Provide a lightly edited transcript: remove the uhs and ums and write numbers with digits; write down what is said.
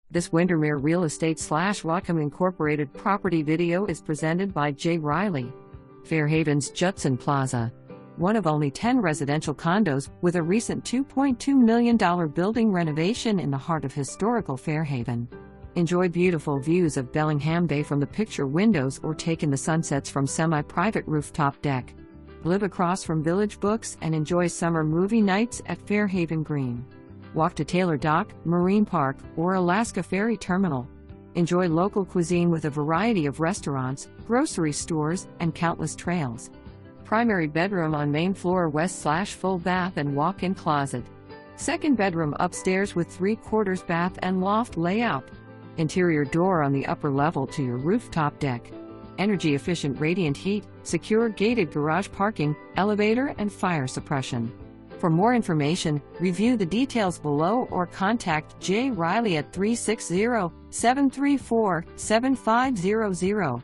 This Windermere Real Estate / Whatcom Incorporated property video is presented by J. Riley. Fairhaven's Judson Plaza. One of only 10 residential condos with a recent $2.2 million building renovation in the heart of historical Fairhaven. Enjoy beautiful views of Bellingham Bay from the picture windows or take in the sunsets from semi-private rooftop deck. Live across from Village Books and enjoy summer movie nights at Fairhaven Green. Walk to Taylor Dock, Marine Park, or Alaska Ferry Terminal. Enjoy local cuisine with a variety of restaurants, grocery stores, and countless trails. Primary bedroom on main floor west/full bath and walk-in closet. Second bedroom upstairs with 3/4 bath and loft layout. Interior door on the upper level to your rooftop deck. Energy-efficient radiant heat, secure gated garage parking, elevator and fire suppression. For more information, review the details below or contact J. Riley at 360-734-7500.